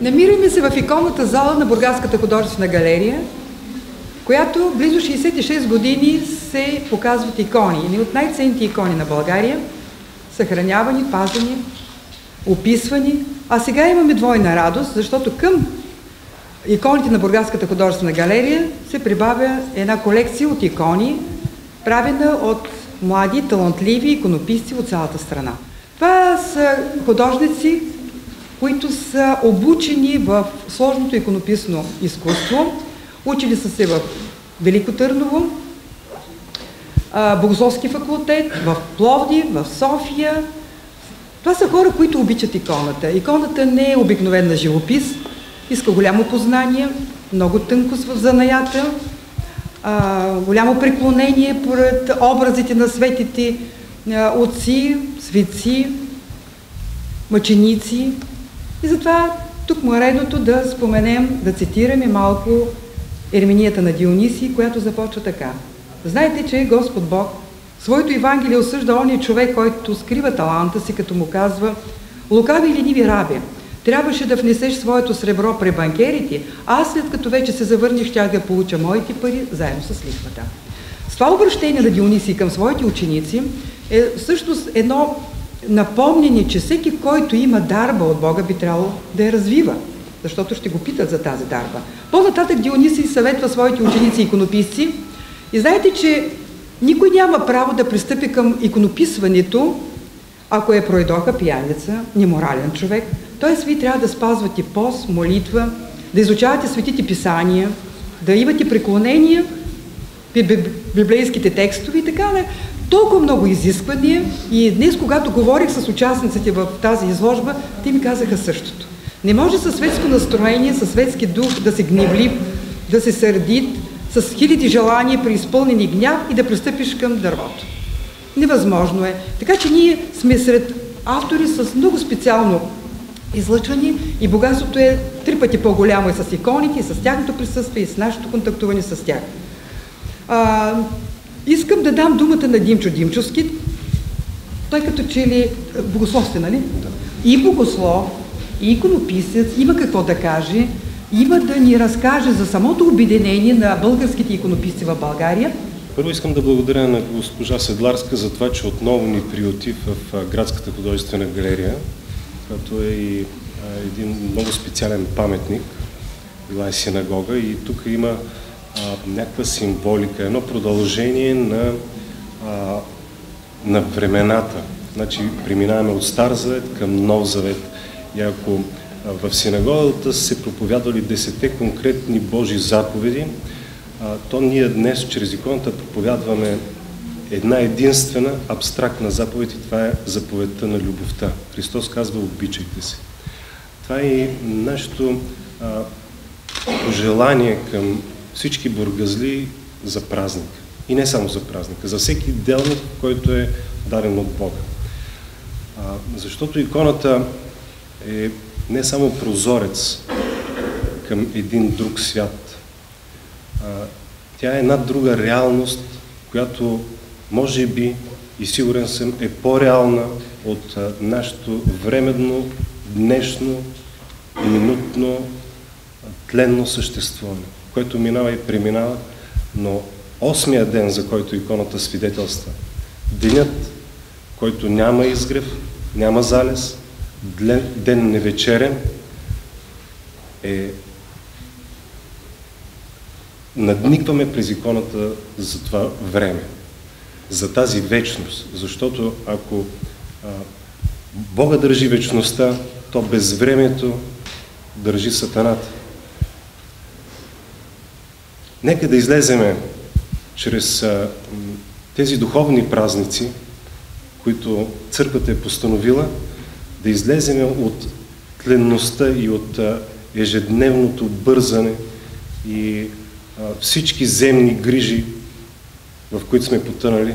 Намираме се в иконната зала на Бургаската художествена галерия, която близо 66 години се показват икони. Едни от най-ценните икони на България, съхранявани, пазени, описвани. А сега имаме двойна радост, защото към иконите на Бургаската художествена галерия се прибавя една колекция от икони, правена от млади, талантливи иконописци от цялата страна. Това са художници, които са обучени в сложното иконописно изкуство. Учили са се в Велико Търново, Богословски факултет, в Пловдив, в София. Това са хора, които обичат иконата. Иконата не е обикновена живопис, иска голямо познание, много тънкост в занаята, голямо преклонение пред образите на светите отци, светци, мъченици. И затова тук му е редното да споменем, да цитираме малко Ереминията на Дионисий, която започва така. Знаете, че Господ Бог своето Евангелие осъжда ония човек, който скрива таланта си, като му казва: лукави и лениви рабе, трябваше да внесеш своето сребро при банкерите, а аз след като вече се завърнеш, щях да получа моите пари заедно с лихвата. С това обращение на Дионисий към своите ученици е всъщност едно напомнение, че всеки, който има дарба от Бога, би трябвало да я развива, защото ще го питат за тази дарба. По-нататък Дионисий съветва своите ученици иконописци и знаете, че никой няма право да пристъпи към иконописването, ако е пройдоха, пияница, неморален човек. Тоест, вие трябва да спазвате пост, молитва, да изучавате светите писания, да имате преклонения, библейските текстове и така. Толкова много изисквания. И днес, когато говорих с участниците в тази изложба, те ми казаха същото. Не може със светско настроение, със светски дух да се гневлив, да се сърдит, с хиляди желания, преизпълнени гняв и да пристъпиш към дървото. Невъзможно е. Така че ние сме сред автори с много специално излъчване и богатството е 3 пъти по-голямо и с иконите, и с тяхното присъствие, и с нашето контактуване с тях. Искам да дам думата на Димчо Димчовски. Той като че ли богослов сте, нали? И богослов, и иконописец, има какво да каже, има да ни разкаже за самото обединение на българските иконописци в България. Първо искам да благодаря на госпожа Седларска за това, че отново ни приюти в Градската художествена галерия, която е и един много специален паметник, била е синагога, и тук има някаква символика, едно продължение на времената. Значи преминаваме от Стар Завет към Нов Завет. И ако в синагогата се проповядвали 10 конкретни Божи заповеди, то ние днес чрез иконата проповядваме една единствена абстрактна заповед, и това е заповедта на любовта. Христос казва: обичайте се. Това е нашето пожелание към всички бургазли за празник. И не само за празника, за всеки делник, който е даден от Бога. Защото иконата е не само прозорец към един друг свят. Тя е една друга реалност, която може би, и сигурен съм, е по-реална от нашето временно, днешно и минутно тленно съществуване, което минава и преминава, но 8-я ден, за който иконата свидетелства, денят, който няма изгрев, няма залез, ден невечерен, надникваме през иконата за това време, за тази вечност, защото ако Бога държи вечността, то безвремието държи сатаната. Нека да излеземе чрез тези духовни празници, които църквата е постановила, да излеземе от тленността и от ежедневното бързане и всички земни грижи, в които сме потънали,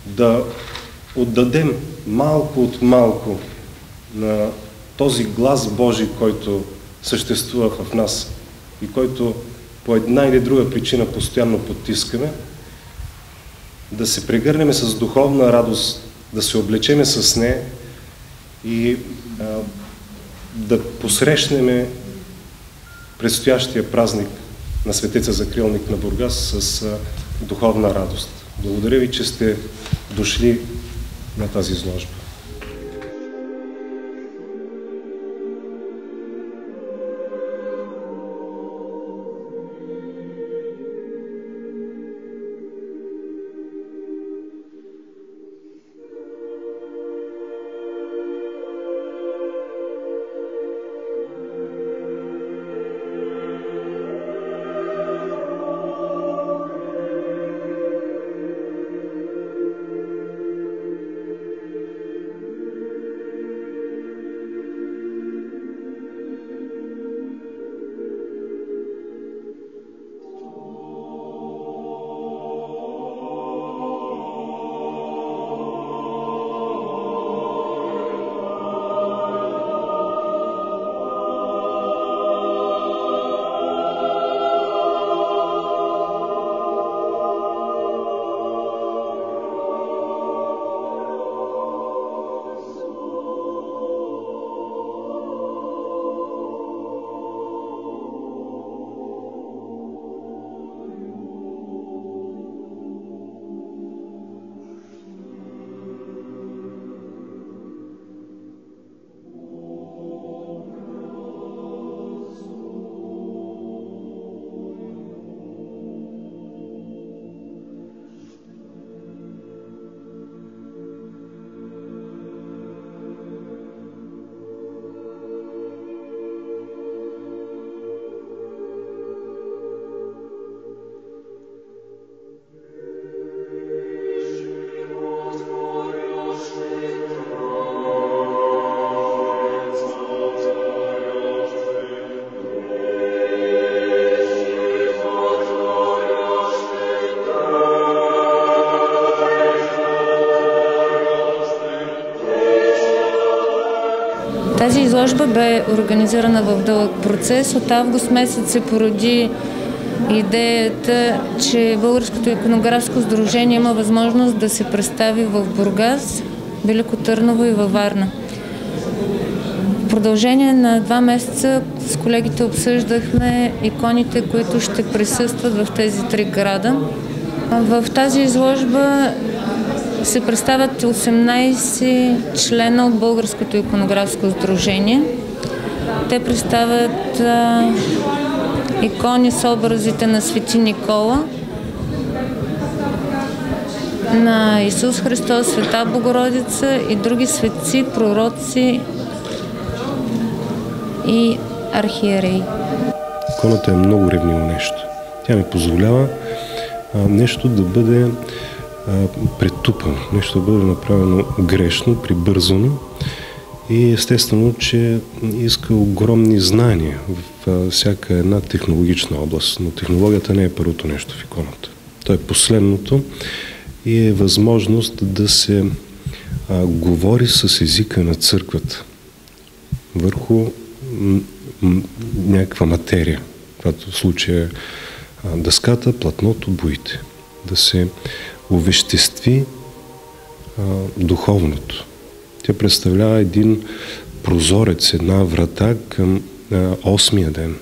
да отдадем малко от малко на този глас Божий, който съществува в нас и който по една или друга причина постоянно потискаме, да се прегърнем с духовна радост, да се облечеме с нея и да посрещнем предстоящия празник на светеца Закрилник на Бургас с духовна радост. Благодаря ви, че сте дошли на тази изложба. Тази изложба бе организирана в дълъг процес. От август месец се породи идеята, че Българското иконографско сдружение има възможност да се представи в Бургас, Велико Търново и във Варна. В продължение на 2 месеца с колегите обсъждахме иконите, които ще присъстват в тези 3 града. В тази изложба се представят 18 члена от Българското иконографско сдружение. Те представят икони с образите на Свети Никола, на Исус Христос, Света Богородица и други светци, пророци и архиереи. Иконата е много ревниво нещо. Тя ми позволява нещо да бъде претупано, нещо да бъде направено грешно, прибързано и естествено, че иска огромни знания в всяка една технологична област, но технологията не е първото нещо в иконата. То е последното и е възможност да се говори с езика на църквата върху някаква материя, която в случая е дъската, платното, боите. Да се овеществи духовното. Тя представлява един прозорец, една врата към 8-я ден.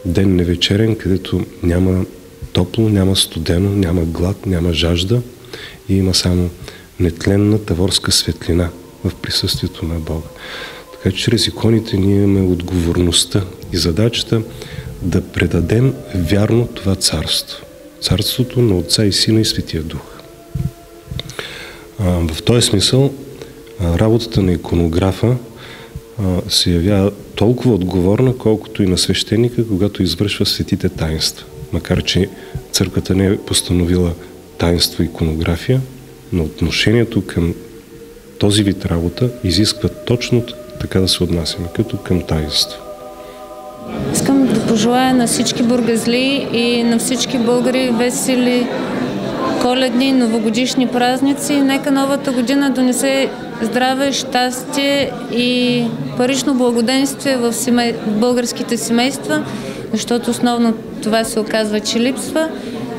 Ден невечерен, където няма топло, няма студено, няма глад, няма жажда и има само нетленна таворска светлина в присъствието на Бога. Така че чрез иконите ние имаме отговорността и задачата да предадем вярно това царство. Царството на Отца и Сина и Светия Дух. В този смисъл работата на иконографа се явява толкова отговорна, колкото и на свещеника, когато извършва светите таинства. Макар че църквата не е постановила таинство иконография, но отношението към този вид работа изисква точно така да се отнасяме, като към таинство. Искам да пожелая на всички бургазли и на всички българи весели коледни и новогодишни празници. Нека новата година донесе здраве, щастие и парично благоденствие в българските семейства, защото основно това се оказва, че липсва.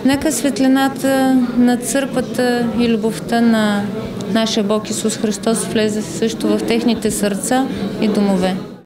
Нека светлината на църквата и любовта на нашия Бог Исус Христос влезе също в техните сърца и домове.